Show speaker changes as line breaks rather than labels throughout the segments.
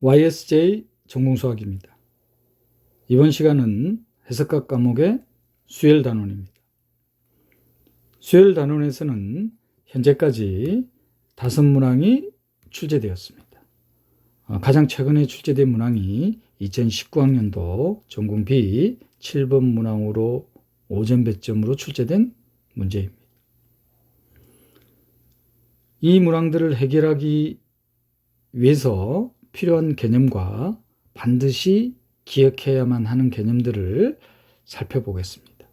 YSJ 전공수학입니다. 이번 시간은 해석학 과목의 수열 단원입니다. 수열 단원에서는 현재까지 5문항이 출제되었습니다. 가장 최근에 출제된 문항이 2019학년도 전공 B 7번 문항으로 5점 배점으로 출제된 문제입니다. 이 문항들을 해결하기 위해서 필요한 개념과 반드시 기억해야만 하는 개념들을 살펴보겠습니다.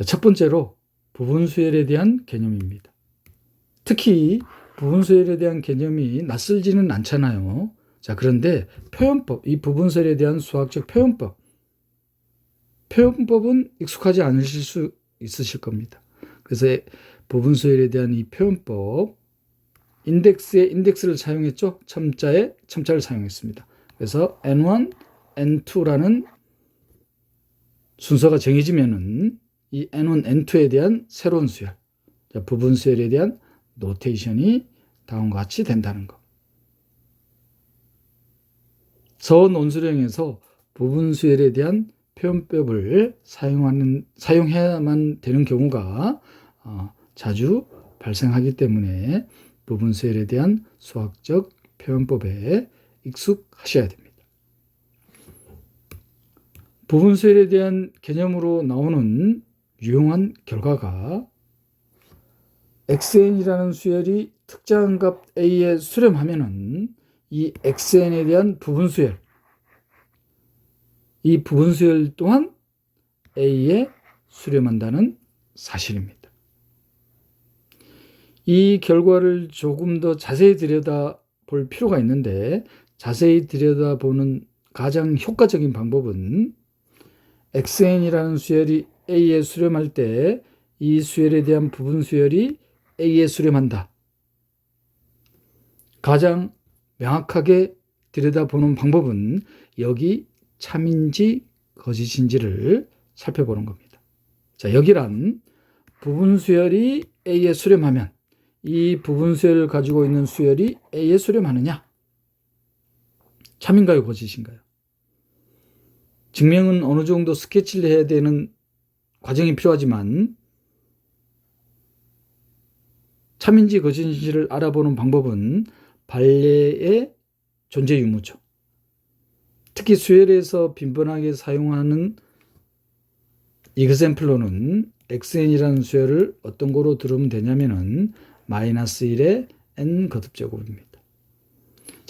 첫 번째로 부분수열에 대한 개념입니다. 특히 부분수열에 대한 개념이 낯설지는 않잖아요. 그런데 표현법, 이 부분수열에 대한 수학적 표현법은 익숙하지 않으실 수 있으실 겁니다. 그래서 부분수열에 대한 이 표현법, 인덱스를 사용했죠. 첨자를 사용했습니다. 그래서 N1, N2라는 순서가 정해지면은 이 N1, N2에 대한 새로운 수열, 부분수열에 대한 노테이션이 다음과 같이 된다는 것. 서논술형에서 부분수열에 대한 표현법을 사용해야만 되는 경우가 자주 발생하기 때문에 부분수열에 대한 수학적 표현법에 익숙하셔야 됩니다. 부분수열에 대한 개념으로 나오는 유용한 결과가 xn이라는 수열이 특정한 값 a에 수렴하면은 이 xn에 대한 부분수열, 이 부분수열 또한 a에 수렴한다는 사실입니다. 이 결과를 조금 더 자세히 들여다볼 필요가 있는데, 자세히 들여다보는 가장 효과적인 방법은 xn이라는 수열이 a에 수렴할 때 이 수열에 대한 부분수열이 a에 수렴한다. 가장 명확하게 들여다보는 방법은 여기 참인지 거짓인지를 살펴보는 겁니다. 여기란 부분수열이 a에 수렴하면 이 부분수열을 가지고 있는 수열이 a에 수렴하느냐? 참인가요, 거짓인가요? 증명은 어느 정도 스케치를 해야 되는 과정이 필요하지만 참인지 거짓인지를 알아보는 방법은 반례의 존재 유무죠. 특히 수열에서 빈번하게 사용하는 이그샘플로는 xn이라는 수열을 어떤 거로 들으면 되냐면은 -1의 n 거듭제곱입니다.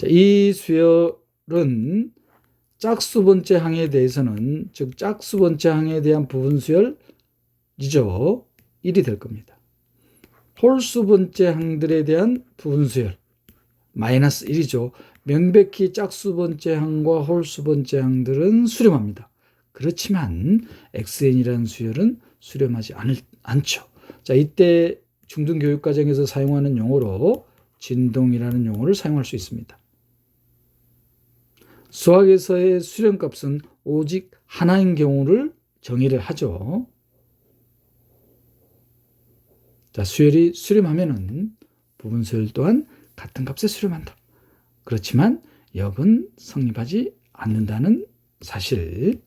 이 수열은 짝수번째 항에 대해서는, 즉 짝수번째 항에 대한 부분수열이죠. 1이 될 겁니다. 홀수번째 항들에 대한 부분수열 -1이죠. 명백히 짝수번째 항과 홀수번째 항들은 수렴합니다. 그렇지만 xn이라는 수열은 수렴하지 않죠. 이때 중등교육과정에서 사용하는 용어로 진동이라는 용어를 사용할 수 있습니다. 수학에서의 수렴값은 오직 하나인 경우를 정의를 하죠. 수열이 수렴하면은 부분수열 또한 같은 값에 수렴한다. 그렇지만 역은 성립하지 않는다는 사실.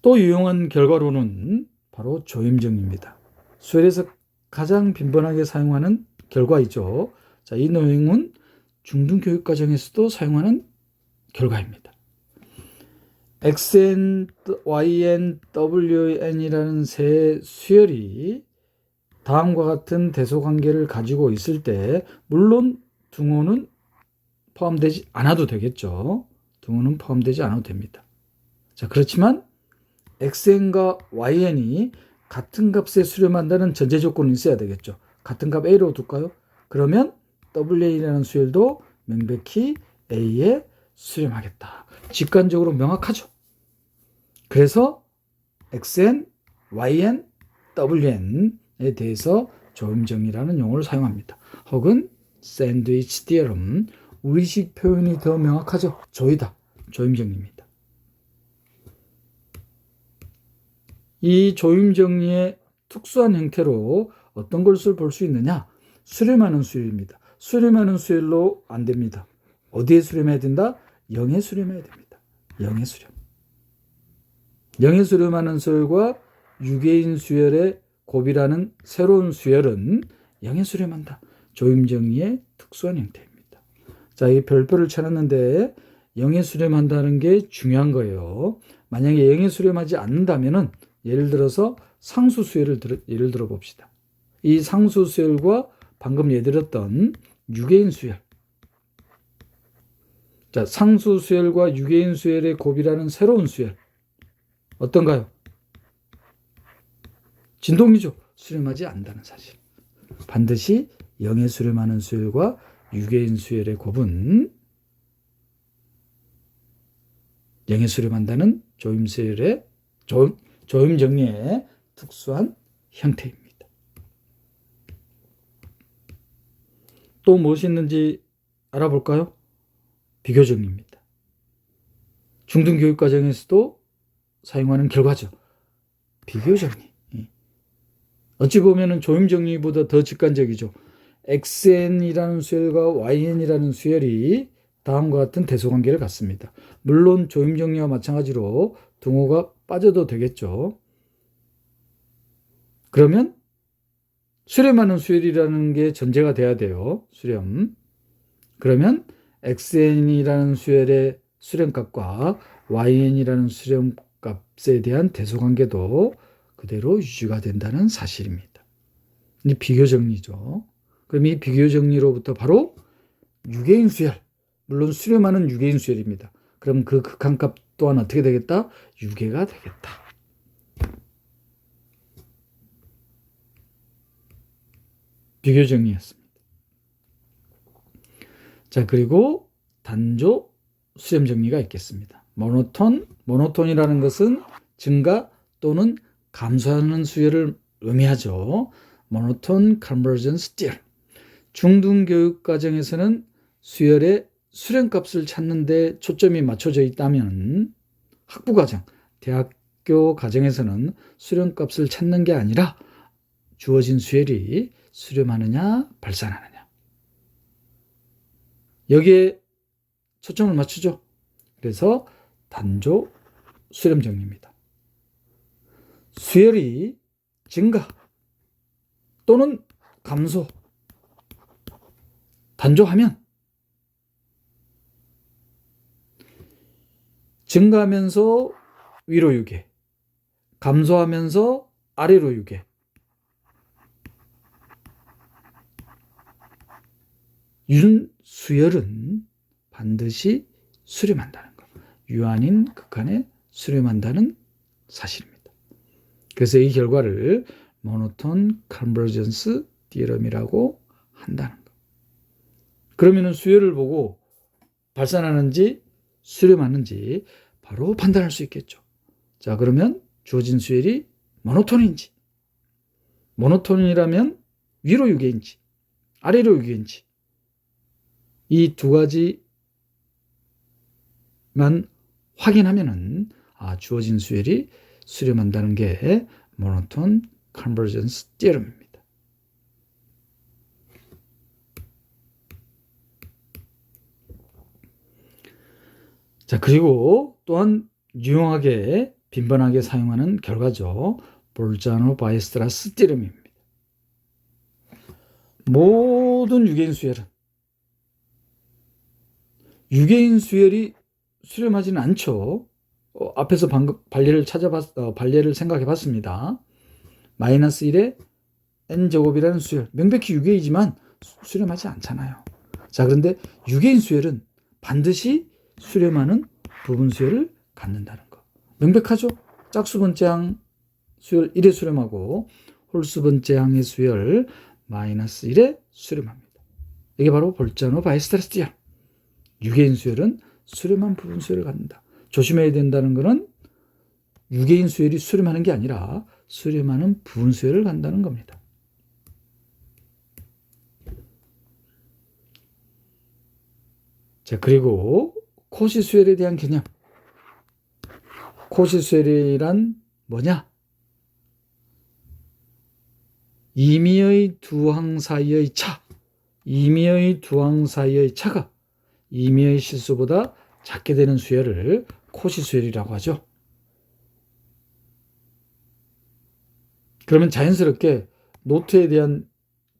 또 유용한 결과로는 바로 조임정리입니다. 수열에서 가장 빈번하게 사용하는 결과이죠. 이 내용은 중등교육과정에서도 사용하는 결과입니다. xn, yn, wn이라는 세 수열이 다음과 같은 대소관계를 가지고 있을 때, 물론 등호는 포함되지 않아도 되겠죠. 등호는 포함되지 않아도 됩니다. 그렇지만 xn과 yn이 같은 값에 수렴한다는 전제 조건이 있어야 되겠죠. 같은 값 a로 둘까요? 그러면 wn이라는 수열도 명백히 a에 수렴하겠다. 직관적으로 명확하죠. 그래서 xn, yn, wn에 대해서 조임정리라는 용어를 사용합니다. 혹은 샌드위치 디어럼, 우리식 표현이 더 명확하죠. 조이다, 조임정리입니다. 이 조임정리의 특수한 형태로 어떤 것을 볼 수 있느냐? 수렴하는 수열입니다. 수렴하는 수열로 안 됩니다. 어디에 수렴해야 된다? 0에 수렴해야 됩니다. 0에 수렴. 0에 수렴하는 수열과 유계인 수열의 곱이라는 새로운 수열은 0에 수렴한다. 조임정리의 특수한 형태입니다. 자, 이 별표를 쳐놨는데 0에 수렴한다는 게 중요한 거예요. 만약에 0에 수렴하지 않는다면은 예를 들어서 상수수열을 예를 들어 봅시다. 이 상수수열과 방금 예들었던 유계인 수열. 자, 상수수열과 유계인 수열의 곱이라는 새로운 수열. 어떤가요? 진동이죠. 수렴하지 않는다는 사실. 반드시 0에 수렴하는 수열과 유계인 수열의 곱은 0에 수렴한다는 조임정리의 특수한 형태입니다. 또 무엇이 있는지 알아볼까요? 비교정리입니다. 중등교육과정에서도 사용하는 결과죠. 비교정리. 어찌 보면 조임정리보다 더 직관적이죠. xn이라는 수열과 yn이라는 수열이 다음과 같은 대소관계를 갖습니다. 물론 조임정리와 마찬가지로 등호가 빠져도 되겠죠. 그러면 수렴하는 수열이라는 게 전제가 돼야 돼요. 수렴. 그러면 xn이라는 수열의 수렴값과 yn이라는 수렴값에 대한 대소관계도 그대로 유지가 된다는 사실입니다. 이 비교정리죠. 그럼 이 비교정리로부터 바로 유계인 수열, 물론 수렴하는 유계인 수열입니다. 그럼 그 극한값 또한 어떻게 되겠다? 유계가 되겠다. 비교정리였습니다. 자, 그리고 단조 수렴 정리가 있겠습니다. 모노톤이라는 것은 증가 또는 감소하는 수열을 의미하죠. 모노톤 컨버전스 티어럼. 중등교육 과정에서는 수열의 수렴값을 찾는 데 초점이 맞춰져 있다면 학부과정, 대학교 과정에서는 수렴값을 찾는 게 아니라 주어진 수열이 수렴하느냐 발산하느냐, 여기에 초점을 맞추죠. 그래서 단조 수렴 정리입니다. 수열이 증가 또는 감소, 단조하면 증가하면서 위로 유계, 감소하면서 아래로 유계, 윤수열은 반드시 수렴한다는 것. 유한인 극한에 수렴한다는 사실입니다. 그래서 이 결과를 모노톤 컨버전스 디어럼이라고 한다는 것. 그러면 수열을 보고 발산하는지 수렴하는지 바로 판단할 수 있겠죠. 자, 그러면 주어진 수열이 모노톤인지, 모노톤이라면 위로 유계인지 아래로 유계인지, 이 두 가지만 확인하면은 주어진 수열이 수렴한다는 게 모노톤 컨버전스 티어럼입니다. 자, 그리고 또한 유용하게 빈번하게 사용하는 결과죠. 볼자노-바이스트라스 티어럼입니다. 모든 유계인 수열은 유계인 수열이 수렴하지는 않죠. 앞에서 방금 반례를 생각해 봤습니다. 마이너스 1의 n제곱이라는 수열, 명백히 유계이지만 수렴하지 않잖아요. 자, 그런데 유계인 수열은 반드시 수렴하는 부분 수열을 갖는다는 거. 명백하죠? 짝수 번째 항 수열 1에 수렴하고 홀수 번째 항의 수열 마이너스 1에 수렴합니다. 이게 바로 볼자노-바이스트라스 티어럼. 유계인 수열은 수렴한 부분 수열을 갖는다. 조심해야 된다는 것은 유계인 수열이 수렴하는 게 아니라 수렴하는 부분 수열을 갖는다는 겁니다. 자, 그리고 코시 수열에 대한 개념. 코시 수열이란 뭐냐? 임의의 두 항 사이의 차, 임의의 두 항 사이의 차가 임의의 실수보다 작게 되는 수열을 코시수열이라고 하죠. 그러면 자연스럽게 노트에 대한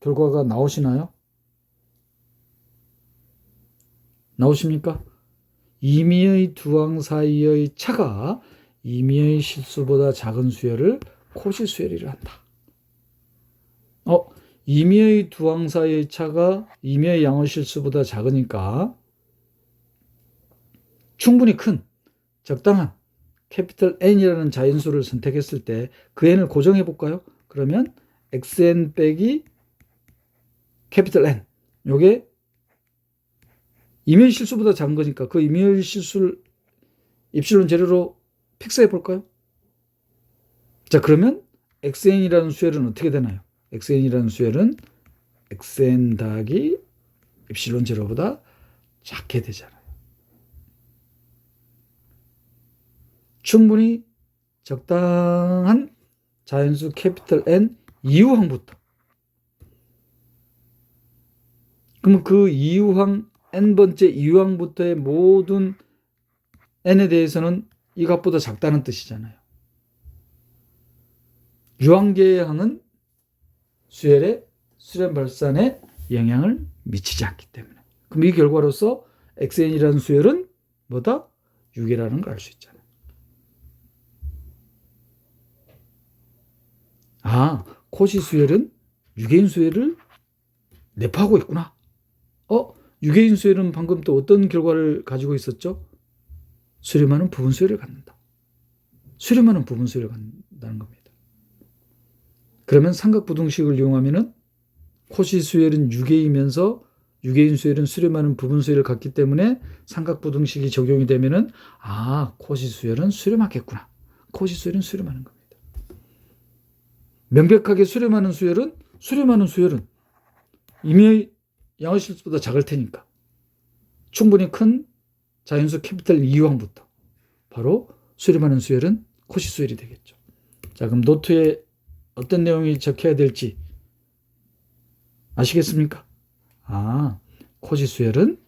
결과가 나오시나요? 나오십니까? 임의의 두 항 사이의 차가 임의의 실수보다 작은 수열을 코시수열이라 한다. 임의의 두 항 사이의 차가 임의의 양의 실수보다 작으니까 충분히 큰 적당한 캐피털 N이라는 자연수를 선택했을 때 그 N을 고정해 볼까요? 그러면 XN 빼기 캐피털 N, 요게 임의의 실수보다 작은 거니까 그 임의의 실수를 입실론 재료로 픽스해 볼까요? 자, 그러면 XN이라는 수열은 어떻게 되나요? XN이라는 수열은 XN 더하기 입실론 제로보다 작게 되잖아요. 충분히 적당한 자연수 캐피털 N 이유항부터. 그러면 그 이유항 n번째 이유항부터의 모든 n에 대해서는 이 값보다 작다는 뜻이잖아요. 유항계의 항은 수열의 수렴 발산에 영향을 미치지 않기 때문에. 그럼 이 결과로서 xn이라는 수열은 뭐다? 유계라는 걸 알 수 있잖아요. 코시 수열은 유계인 수열을 내포하고 있구나. 유계인 수열은 방금 또 어떤 결과를 가지고 있었죠? 수렴하는 부분 수열을 갖는다. 수렴하는 부분 수열을 갖는다는 겁니다. 그러면 삼각부등식을 이용하면은 코시 수열은 유계이면서 유계인 수열은 수렴하는 부분 수열을 갖기 때문에 삼각부등식이 적용이 되면은 코시 수열은 수렴하겠구나. 코시 수열은 수렴하는 겁니다. 명백하게 수렴하는 수열은 임의의 양의 실수보다 작을 테니까 충분히 큰 자연수 캐피털 이유항부터 바로 수렴하는 수열은 코시 수열이 되겠죠. 자, 그럼 노트에 어떤 내용이 적혀야 될지 아시겠습니까? 코시 수열은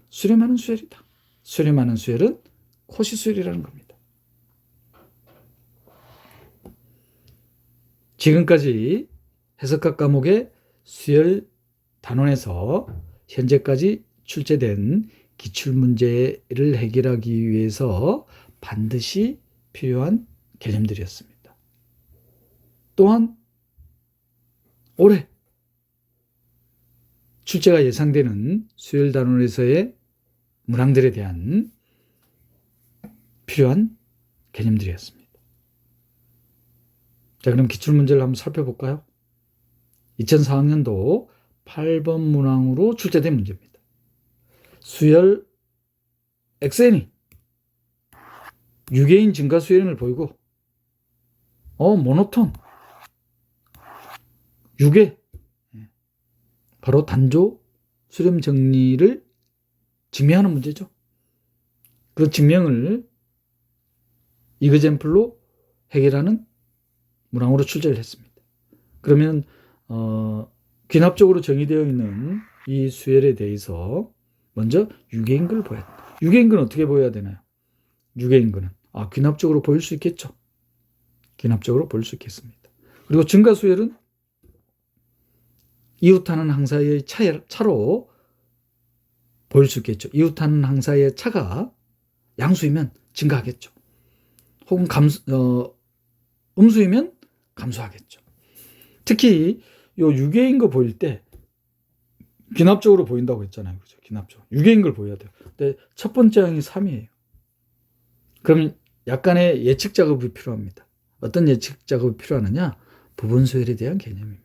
수렴하는 수열이다. 수렴하는 수열은 코시 수열이라는 겁니다. 지금까지 해석학 과목의 수열 단원에서 현재까지 출제된 기출문제를 해결하기 위해서 반드시 필요한 개념들이었습니다. 또한 올해 출제가 예상되는 수열 단원에서의 문항들에 대한 필요한 개념들이었습니다. 자, 그럼 기출문제를 한번 살펴볼까요? 2004학년도 8번 문항으로 출제된 문제입니다. 수열 XN이 유계인 증가 수열을 보이고 모노톤 유계 바로 단조 수렴 정리를 증명하는 문제죠. 그 증명을 이그젠플로 해결하는 문항으로 출제를 했습니다. 그러면 귀납적으로 정의되어 있는 이 수열에 대해서 먼저 유계인근을 보여야 된다. 유계인근은 어떻게 보여야 되나요? 유계인근은 귀납적으로 보일 수 있겠죠. 귀납적으로 보일 수 있겠습니다. 그리고 증가수열은 이웃하는 항 사이의 차로 보일 수 있겠죠. 이웃하는 항 사이의 차가 양수이면 증가하겠죠. 혹은 음수이면 감소하겠죠. 특히 요 유계인 거 보일 때 귀납적으로 보인다고 했잖아요. 그죠? 귀납적으로. 유계인 걸 보여야 돼요. 근데 첫 번째 항이 3이에요. 그럼 약간의 예측 작업이 필요합니다. 어떤 예측 작업이 필요하느냐? 부분 수열에 대한 개념입니다.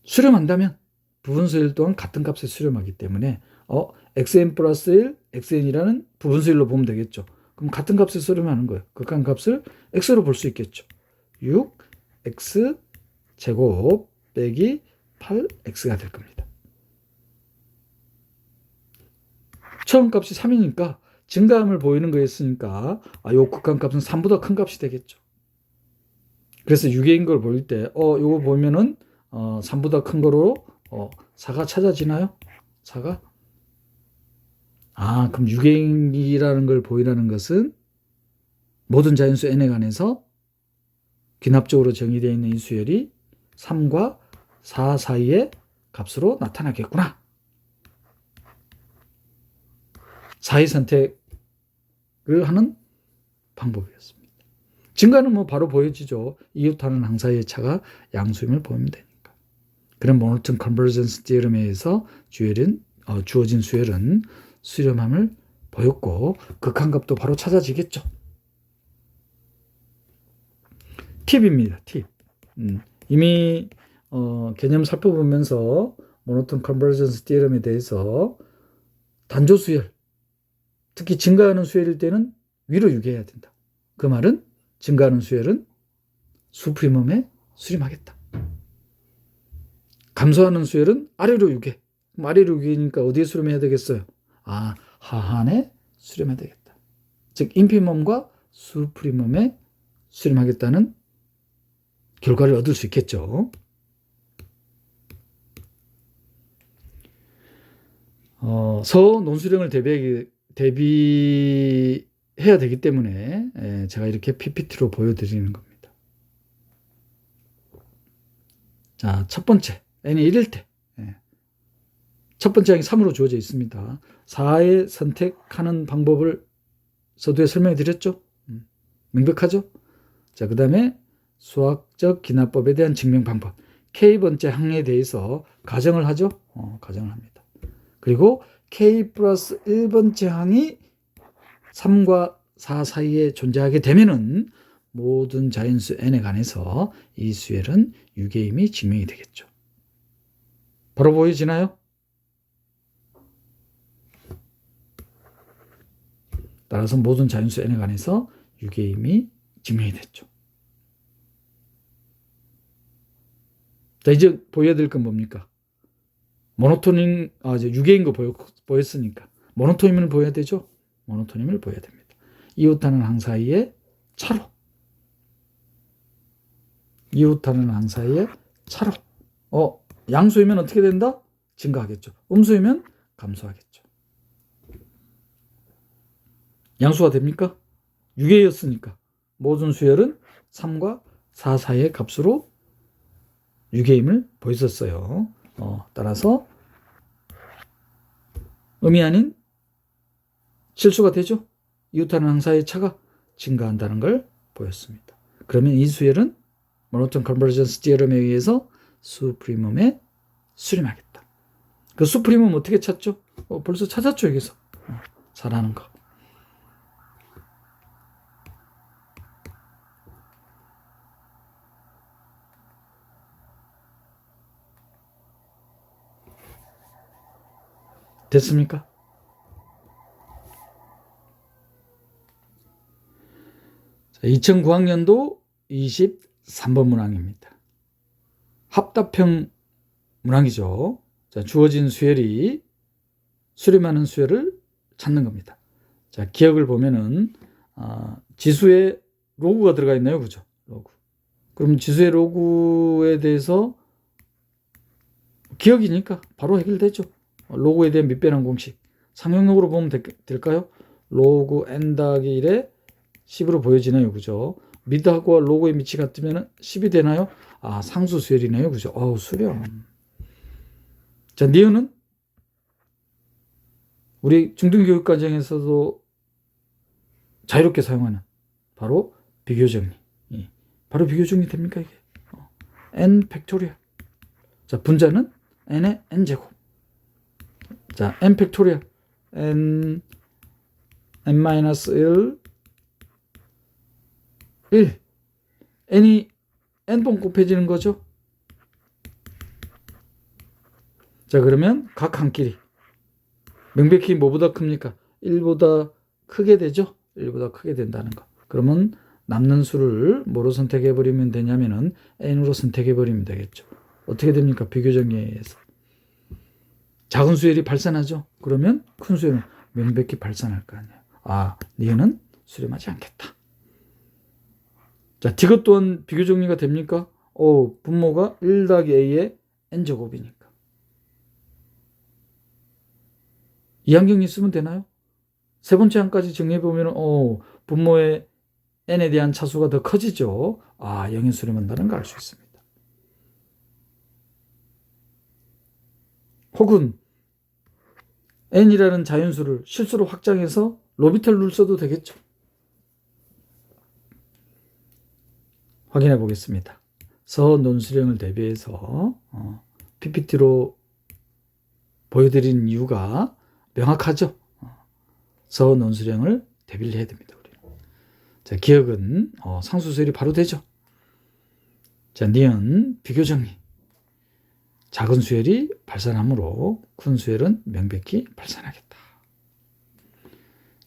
수렴한다면 부분 수열 또한 같은 값에 수렴하기 때문에 xn 플러스 1, xn이라는 부분 수열로 보면 되겠죠. 그럼 같은 값에 수렴하는 거예요. 극한 값을 x로 볼 수 있겠죠. 6, x 제곱 빼기 8x가 될 겁니다. 처음 값이 3이니까 증가함을 보이는 거였으니까 요 극한 값은 3보다 큰 값이 되겠죠. 그래서 유계인 걸 보일 때 요거 보면은 3보다 큰 거로 4가 찾아지나요? 4가? 그럼 유계인이라는 걸 보이라는 것은 모든 자연수 n에 관해서 귀납적으로 정의되어 있는 이 수열이 3과 4 사이의 값으로 나타나겠구나. 4의 선택을 하는 방법이었습니다. 증가는 뭐 바로 보여지죠. 이웃하는 항사의 차가 양수임을 보이면 되니까. 그런 모노톤 컨버전스 디어럼에 의해서 주어진 수열은 수렴함을 보였고 극한값도 바로 찾아지겠죠. 팁입니다. 팁. 이미 개념 살펴보면서 모노톤 컨버전스 디어럼에 대해서 단조 수열, 특히 증가하는 수열일 때는 위로 유계해야 된다. 그 말은 증가하는 수열은 수프리멈에 수렴하겠다. 감소하는 수열은 아래로 유계. 아래로 유계니까 어디에 수렴해야 되겠어요? 하한에 수렴해야 되겠다. 즉 인피멈과 수프리멈에 수렴하겠다는 결과를 얻을 수 있겠죠. 서 논수령을 대비해야 되기 때문에 제가 이렇게 PPT로 보여드리는 겁니다. 자, 첫 번째, n이 1일 때 첫 번째 항이 3으로 주어져 있습니다. 4의 선택하는 방법을 서두에 설명해 드렸죠. 명백하죠. 자, 그 다음에 수학적 기납법에 대한 증명 방법. K번째 항에 대해서 가정을 하죠. 가정을 합니다. 그리고 K 플러스 1번째 항이 3과 4 사이에 존재하게 되면은 모든 자연수 n에 관해서 이 수열은 유계임이 증명이 되겠죠. 바로 보여지나요? 따라서 모든 자연수 n에 관해서 유계임이 증명이 됐죠. 자, 이제 보여야 될 건 뭡니까? 모노토님, 이제 유계인 거 보였으니까 모노토님을 보여야 되죠. 모노토님을 보여야 됩니다. 이웃하는 항 사이의 차로. 이웃하는 항 사이의 차로. 양수이면 어떻게 된다? 증가하겠죠. 음수이면 감소하겠죠. 양수가 됩니까? 유계였으니까 모든 수열은 3과 4 사이의 값으로 유계임을 보였었어요. 따라서 음이 아닌 실수가 되죠. 이웃하는 항사의 차가 증가한다는 걸 보였습니다. 그러면 이 수열은 모노톤 컨버전스 디어럼에 의해서 수프리멈에 수렴하겠다. 그 수프리멈 어떻게 찾죠? 벌써 찾았죠. 여기서 4라는 거. 됐습니까? 자, 2009학년도 23번 문항입니다. 합답형 문항이죠. 자, 주어진 수열이 수렴하는 수열을 찾는 겁니다. 자, 기억을 보면은 지수에 로그가 들어가 있나요? 그죠? 로그. 그럼 지수의 로그에 대해서 기억이니까 바로 해결되죠. 로그에 대한 밑변환 공식. 상용록으로 보면 될까요? 로그 n 더하기 1에 10으로 보여지네요. 그죠? 미드하고 로그의 밑이 같으면 10이 되나요? 상수 수열이네요. 그죠? 수렴. 자, 니은은 우리 중등교육 과정에서도 자유롭게 사용하는 바로 비교정리. 바로 비교정리 됩니까, 이게? n 팩토리얼. 자, 분자는 n의 n제곱. 자, n 팩토리얼. n n-1 1. n이 n번 곱해지는 거죠. 자, 그러면 각 한 끼리 명백히 뭐보다 큽니까? 1보다 크게 되죠. 1보다 크게 된다는 거. 그러면 남는 수를 뭐로 선택해버리면 되냐면은 n으로 선택해버리면 되겠죠. 어떻게 됩니까? 비교정리에 의해서. 작은 수열이 발산하죠. 그러면 큰 수열은 명백히 발산할 거 아니에요. 니은은 수렴하지 않겠다. 자, 디귿 또한 비교정리가 됩니까? 분모가 1 더하기 a의 n제곱이니까. 이항정리 쓰면 되나요? 세 번째 항까지 정리해보면 분모의 n에 대한 차수가 더 커지죠. 영의 수렴한다는 걸 알 수 있습니다. 혹은 n이라는 자연수를 실수로 확장해서 로비탈 룰 써도 되겠죠. 확인해 보겠습니다. 서논술형을 대비해서 PPT로 보여드리는 이유가 명확하죠. 서논술형을 대비를 해야 됩니다. 우리는. 자, 기억은 상수수열이 바로 되죠. 자, 니은 비교정리. 작은 수열이 발산하므로 큰 수열은 명백히 발산하겠다.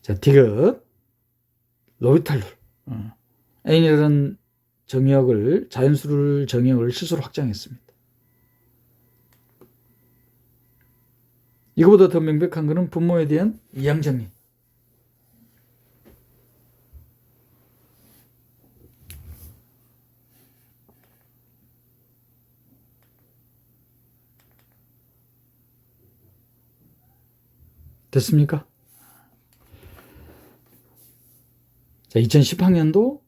자, 디귿 로비탈 룰. n이라는 정의역을 자연수를 정의역을 실수로 확장했습니다. 이거보다 더 명백한 것은 분모에 대한 이항정리. 됐습니까? 자, 2010학년도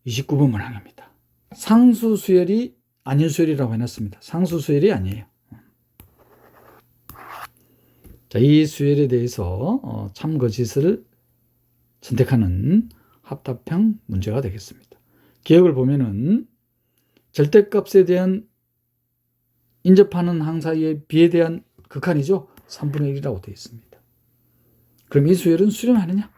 29번 문항입니다. 상수수열이 아닌 수열이라고 해놨습니다. 상수수열이 아니에요. 자, 이 수열에 대해서 참거짓을 선택하는 합답형 문제가 되겠습니다. 기억을 보면은 절대값에 대한 인접하는 항 사이의 비에 대한 극한이죠. 3분의 1이라고 되어 있습니다. 그럼 이 수열은 수렴하느냐?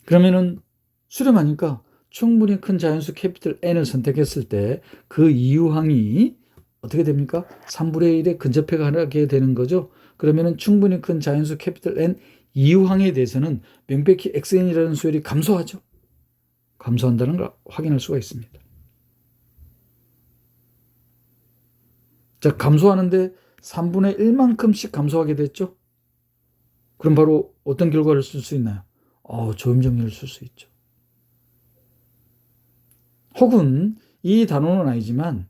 그러면은 수렴하니까 충분히 큰 자연수 캐피털 N을 선택했을 때 그 이유항이 어떻게 됩니까? 3분의 1에 근접해 가게 되는 거죠. 그러면은 충분히 큰 자연수 캐피털 N 이유항에 대해서는 명백히 XN이라는 수열이 감소하죠. 감소한다는 걸 확인할 수가 있습니다. 자, 감소하는데 3분의 1만큼씩 감소하게 됐죠. 그럼 바로 어떤 결과를 쓸 수 있나요? 조음정리를 쓸 수 있죠. 혹은 이 단어는 아니지만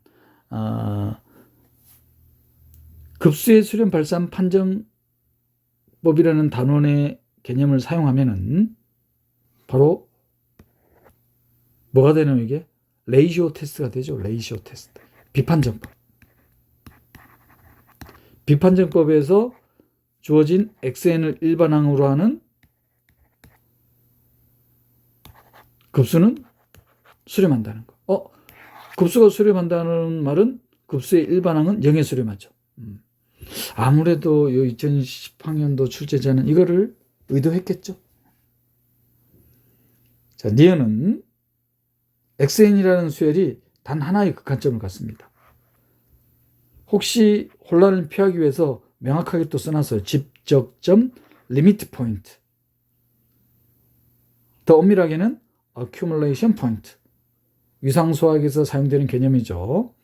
급수의 수렴 발산 판정법이라는 단원의 개념을 사용하면은 바로 뭐가 되나요? 이게 레이시오 테스트가 되죠. 레이시오 테스트. 비판정법. 비판정법에서 주어진 XN을 일반항으로 하는 급수는 수렴한다는 거. 급수가 수렴한다는 말은 급수의 일반항은 0에 수렴하죠. 아무래도 이 2010학년도 출제자는 이거를 의도했겠죠. 자, 니은은 XN이라는 수열이 단 하나의 극한점을 갖습니다. 혹시 혼란을 피하기 위해서 명확하게 또 써놨어요. 집적점 리미트 포인트. 더 엄밀하게는 accumulation point. 위상수학에서 사용되는 개념이죠.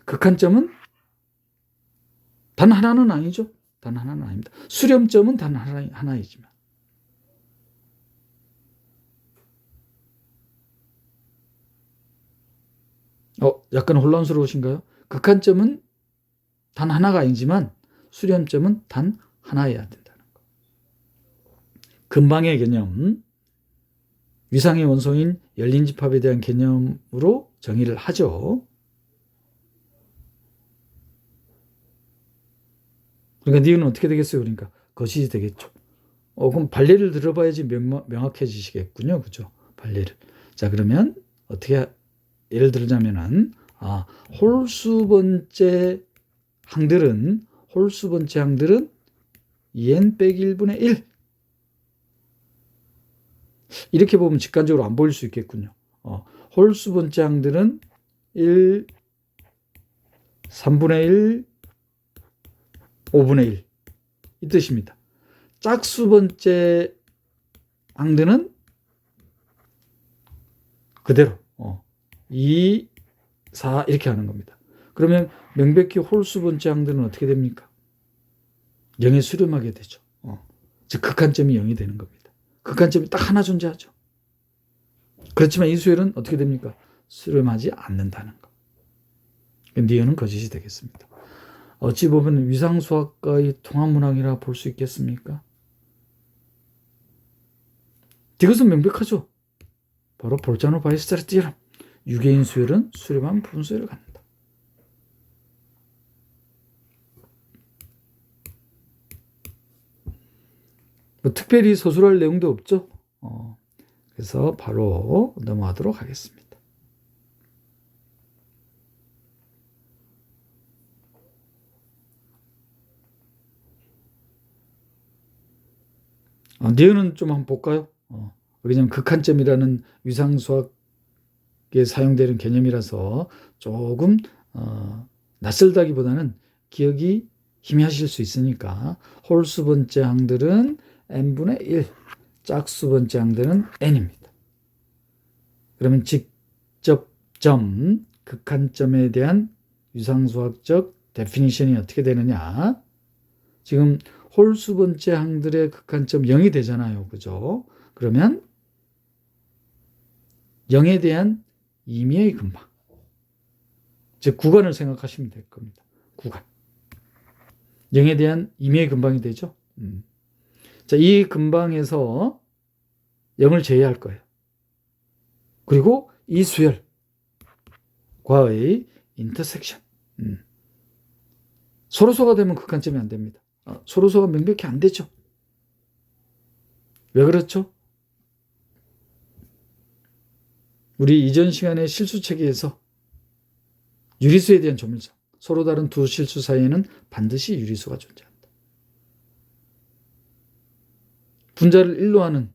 극한점은 단 하나는 아니죠. 단 하나는 아닙니다. 수렴점은 단 하나이지만. 약간 혼란스러우신가요? 극한점은 단 하나가 아니지만 수렴점은 단 하나여야 된다는 거. 근방의 개념, 위상의 원소인 열린 집합에 대한 개념으로 정의를 하죠. 그러니까 니은은 어떻게 되겠어요? 그러니까 거짓이 되겠죠. 그럼 반례를 들어봐야지 명확해지시겠군요. 그죠? 반례를. 자, 그러면 어떻게 예를 들자면은 홀수 번째 항들은 2n 빼기 1분의 1 이렇게 보면 직관적으로 안 보일 수 있겠군요. 홀수 번째 항들은 1, 3분의 1, 5분의 1 이 뜻입니다. 짝수 번째 항들은 그대로 2, 4 이렇게 하는 겁니다. 그러면 명백히 홀수 번째 항들은 어떻게 됩니까? 0에 수렴하게 되죠. 즉 극한점이 0이 되는 겁니다. 극한점이 딱 하나 존재하죠. 그렇지만 이 수열은 어떻게 됩니까? 수렴하지 않는다는 거. 니은은 거짓이 되겠습니다. 어찌 보면 위상수학과의 통합문항이라 볼 수 있겠습니까? 이것은 명백하죠. 바로 볼자노 바이스타르 띠람. 유개인 수열은 수렴한 부분 수열을 갖는다. 뭐 특별히 서술할 내용도 없죠. 그래서 바로 넘어가도록 하겠습니다. 니은은 좀 한번 볼까요? 왜냐하면 극한점이라는 위상수학에 사용되는 개념이라서 조금 낯설다기보다는 기억이 희미하실 수 있으니까 홀수 번째 항들은 n분의 1, 짝수 번째 항들은 n입니다. 그러면 직접점, 극한점에 대한 위상수학적 데피니션이 어떻게 되느냐? 지금 홀수 번째 항들의 극한점 0이 되잖아요. 그죠? 그러면 0에 대한 임의의 근방, 즉 구간을 생각하시면 될 겁니다. 구간. 0에 대한 임의의 근방이 되죠. 자, 이 근방에서 0을 제외할 거예요. 그리고 이 수열과의 인터섹션. 서로소가 되면 극한점이 안 됩니다. 서로소가 명백히 안 되죠. 왜 그렇죠? 우리 이전 시간에 실수 체계에서 유리수에 대한 조물성, 서로 다른 두 실수 사이에는 반드시 유리수가 존재한다. 분자를 1로 하는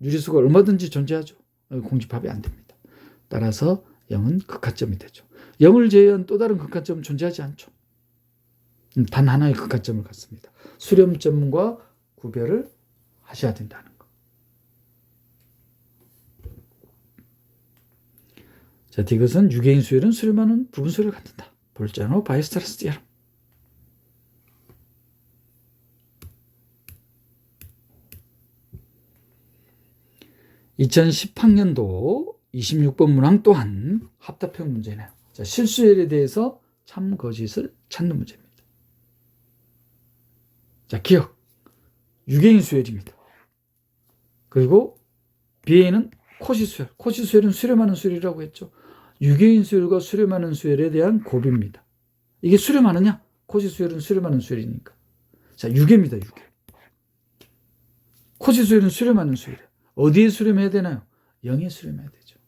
유리수가 얼마든지 존재하죠. 공집합이 안 됩니다. 따라서 0은 극한점이 되죠. 0을 제외한 또 다른 극한점은 존재하지 않죠. 단 하나의 극한점을 갖습니다. 수렴점과 구별을 하셔야 된다는 거. 자, 이것은 유개인 수열은 수렴하는 부분 수열을 갖는다. 볼자노 바이스타르스 띠아름. (2010학년도) 26번 문항 또한 합답형 문제네요. 자, 실수열에 대해서 참 거짓을 찾는 문제입니다. 자, 기억. 유개인 수열입니다. 그리고 B에는 코시 수열. 코시 수열은 수렴하는 수열이라고 했죠. 유개인 수열과 수렴하는 수열에 대한 곱입니다. 이게 수렴하느냐? 코시 수열은 수렴하는 수열이니까. 자, 유개입니다. 유개. 코시 수열은 수렴하는 수열이에요. 어디에 수렴해야 되나요? 0에 수렴해야 되죠.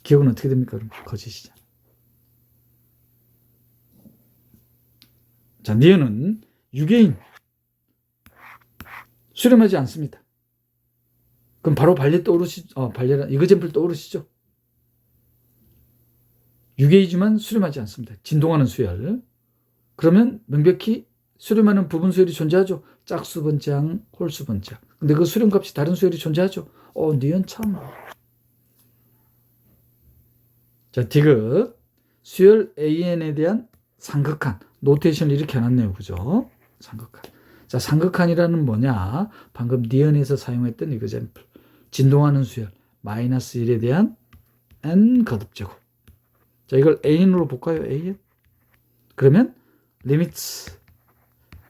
기억은 어떻게 됩니까? 그럼 거짓이잖아요. 자, 니은은 유개인 수렴하지 않습니다. 그럼 바로 발레 떠오르시죠? 발레란 이거잼플 떠오르시죠? 유개이지만 수렴하지 않습니다. 진동하는 수열. 그러면 명백히 수렴하는 부분 수열이 존재하죠. 짝수 번째 항, 홀수 번째 항. 근데 그 수렴값이 다른 수열이 존재하죠. 니은 참. 자, 디귿. 수열 AN에 대한 상극한. 노테이션을 이렇게 해놨네요. 그죠? 상극한. 자, 상극한이라는 뭐냐? 방금 니은에서 사용했던 이거잼플. 진동하는 수열. 마이너스 1에 대한 n 거듭제곱. 자, 이걸 AN으로 볼까요? AN. 그러면 리미트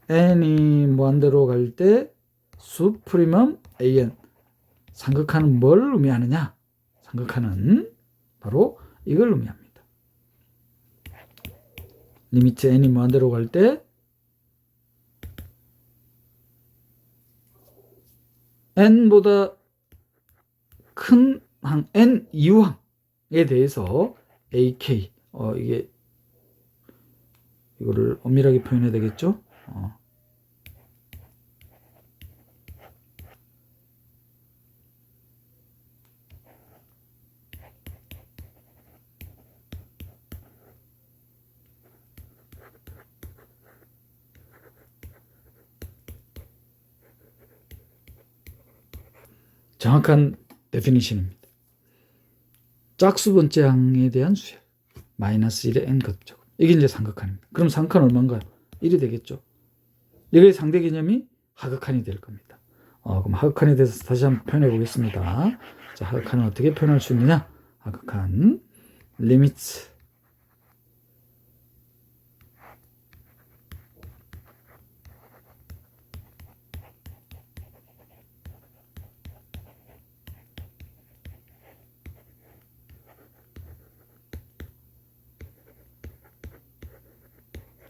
n이 무한대로 갈 때 수프리멈 AN. 상극한은 뭘 의미하느냐? 상극한은 바로 이걸 의미합니다. 리미트 n이 무한대로 갈 때 n보다 큰 항, n 이유항에 대해서 AK, 이거를 엄밀하게 표현해야 되겠죠? 정확한 데피니션입니다. 짝수 번째 항에 대한 수열. 마이너스 1의 n 거듭제곱. 이게 이제 상극한입니다. 그럼 상극한 얼마인가요? 1이 되겠죠. 이게 상대 개념이 하극한이 될 겁니다. 그럼 하극한에 대해서 다시 한번 표현해 보겠습니다. 자, 하극한을 어떻게 표현할 수 있느냐? 하극한 limits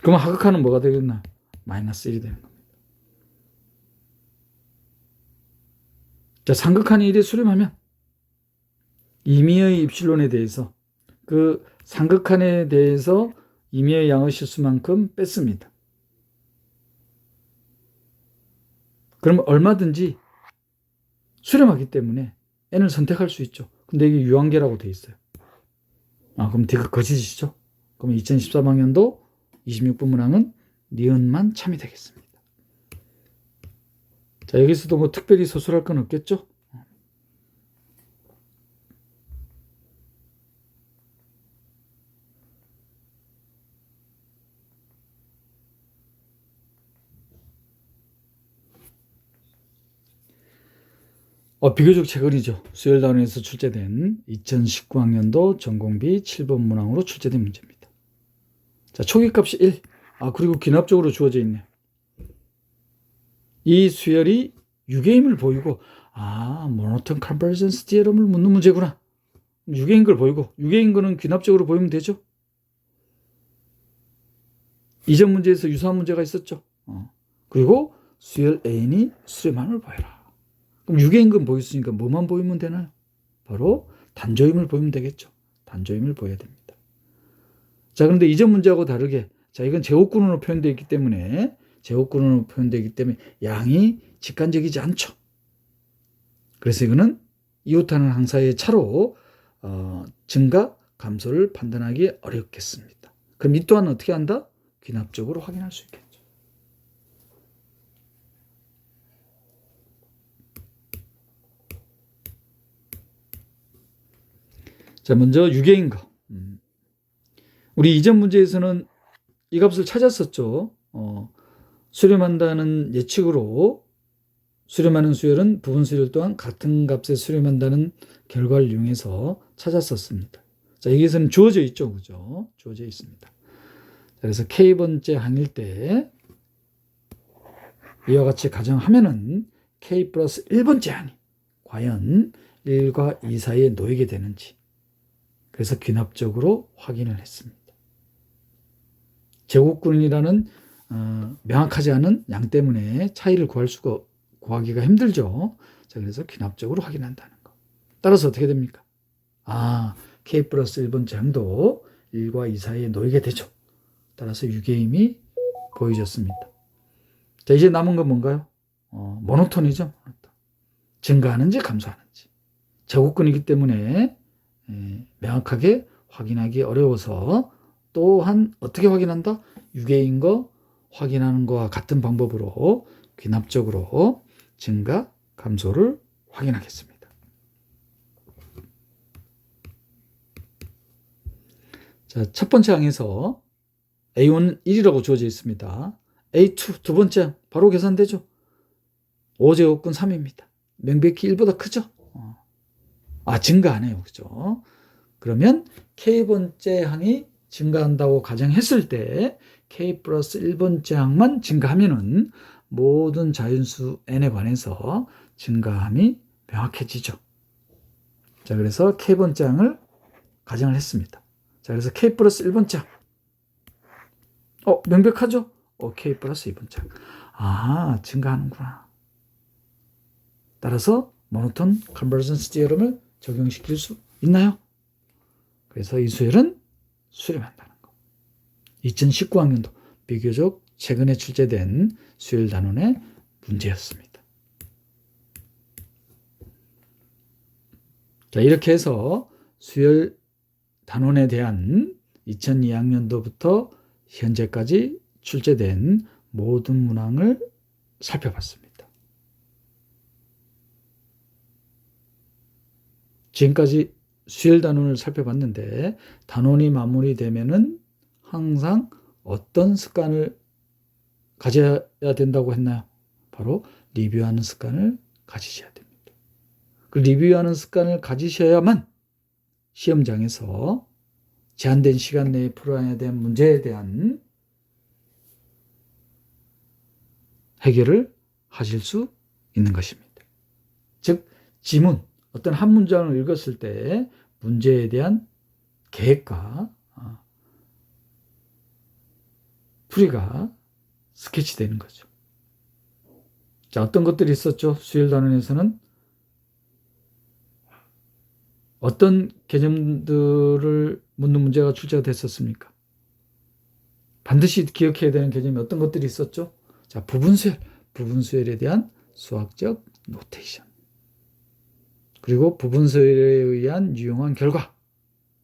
그럼 하극한은 뭐가 되겠나? 마이너스 1이 되는 겁니다. 자, 상극한이 1에 수렴하면 임의의 입실론에 대해서 그 상극한에 대해서 임의의 양의 실수만큼 뺐습니다. 그러면 얼마든지 수렴하기 때문에 n을 선택할 수 있죠. 근데 이게 유한계라고 돼 있어요. 그럼 D가 거짓이죠. 그럼 2013학년도 26분 문항은 니은만 참이 되겠습니다. 자, 여기서도 뭐 특별히 서술할 건 없겠죠? 비교적 최근이죠. 수열단원에서 출제된 2019학년도 전공비 7번 문항으로 출제된 문제입니다. 자, 초기값이 1. 그리고 귀납적으로 주어져 있네요. 이 수열이 유계임을 보이고, 모노톤 컨버전스 디어럼을 묻는 문제구나. 유계인 걸 보이고, 유계인 거는 귀납적으로 보이면 되죠. 이전 문제에서 유사한 문제가 있었죠. 그리고 수열 N이 수렴함을 보여라. 그럼 유계인근 보였으니까 뭐만 보이면 되나요? 바로 단조임을 보이면 되겠죠. 단조임을 보여야 됩니다. 자, 그런데 이전 문제하고 다르게, 자, 이건 제곱근원으로 표현되어 있기 때문에, 양이 직관적이지 않죠. 그래서 이거는 이웃하는 항사의 차로 증가, 감소를 판단하기 어렵겠습니다. 그럼 이 또한 어떻게 한다? 귀납적으로 확인할 수 있겠죠. 자, 먼저 유계인 거. 우리 이전 문제에서는 이 값을 찾았었죠. 수렴한다는 예측으로 수렴하는 수열은 부분 수열 또한 같은 값에 수렴한다는 결과를 이용해서 찾았었습니다. 자, 여기에서는 주어져 있죠. 그죠? 주어져 있습니다. 그래서 K번째 항일 때 이와 같이 가정하면은 K 플러스 1번째 항이 과연 1과 2 사이에 놓이게 되는지, 그래서 귀납적으로 확인을 했습니다. 제곱근이라는 명확하지 않은 양 때문에 차이를 구하기가 힘들죠. 자, 그래서 귀납적으로 확인한다는 거. 따라서 어떻게 됩니까? K 플러스 1번째 항도 1과 2 사이에 놓이게 되죠. 따라서 유계임이 보여졌습니다. 자, 이제 남은 건 뭔가요? 모노톤이죠. 증가하는지 감소하는지. 제곱근이기 때문에 명확하게 확인하기 어려워서 또한 어떻게 확인한다? 유계인 거 확인하는 거와 같은 방법으로 귀납적으로 증가, 감소를 확인하겠습니다. 자, 첫 번째 항에서 A1은 1이라고 주어져 있습니다. A2 두 번째 항 바로 계산되죠. 5제곱근 3입니다. 명백히 1보다 크죠? 증가하네요. 그죠? 그러면 K번째 항이 증가한다고 가정했을 때 K 플러스 1번째 항만 증가하면은 모든 자연수 N에 관해서 증가함이 명확해지죠. 자, 그래서 K번째 항을 가정을 했습니다. 자, 그래서 K 플러스 1번째 항. 명백하죠? K 플러스 2번째 항. 증가하는구나. 따라서 모노톤 컨버전스 디어럼을 적용시킬 수 있나요? 그래서 이 수열은 수렴한다는 거. 2019학년도 비교적 최근에 출제된 수열 단원의 문제였습니다. 자, 이렇게 해서 수열 단원에 대한 2002학년도부터 현재까지 출제된 모든 문항을 살펴봤습니다. 지금까지 수열 단원을 살펴봤는데, 단원이 마무리되면은 항상 어떤 습관을 가져야 된다고 했나요? 바로 리뷰하는 습관을 가지셔야 됩니다. 그 리뷰하는 습관을 가지셔야만 시험장에서 제한된 시간 내에 풀어야 될 문제에 대한 해결을 하실 수 있는 것입니다. 즉, 지문, 어떤 한 문장을 읽었을 때 문제에 대한 계획과 풀이가 스케치되는 거죠. 자, 어떤 것들이 있었죠? 수열 단원에서는 어떤 개념들을 묻는 문제가 출제가 됐었습니까? 반드시 기억해야 되는 개념이 어떤 것들이 있었죠? 자, 부분수열에 대한 수학적 노테이션. 그리고 부분수열에 의한 유용한 결과.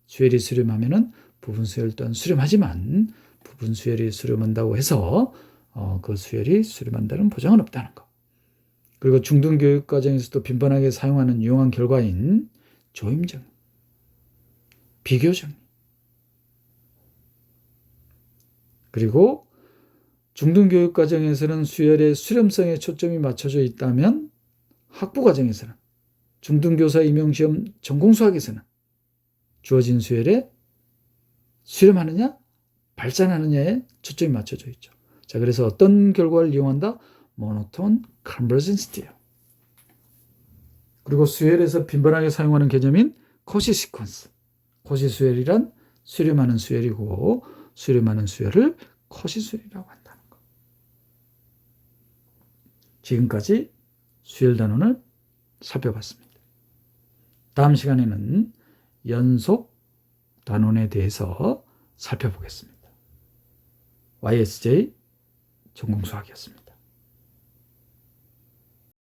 수열이 수렴하면은 부분수열 또한 수렴하지만 부분수열이 수렴한다고 해서 그 수열이 수렴한다는 보장은 없다는 것. 그리고 중등교육과정에서도 빈번하게 사용하는 유용한 결과인 조임정, 비교정. 그리고 중등교육과정에서는 수열의 수렴성에 초점이 맞춰져 있다면 학부과정에서는 중등교사 임용시험 전공수학에서는 주어진 수열에 수렴하느냐 발산하느냐에 초점이 맞춰져 있죠. 자, 그래서 어떤 결과를 이용한다? 모노톤 컨버전스티요. 그리고 수열에서 빈번하게 사용하는 개념인 코시 시퀀스. 코시 수열이란 수렴하는 수열이고 수렴하는 수열을 코시 수열이라고 한다는 것. 지금까지 수열 단원을 살펴봤습니다. 다음 시간에는 연속 단원에 대해서 살펴보겠습니다. YSJ 전공수학이었습니다.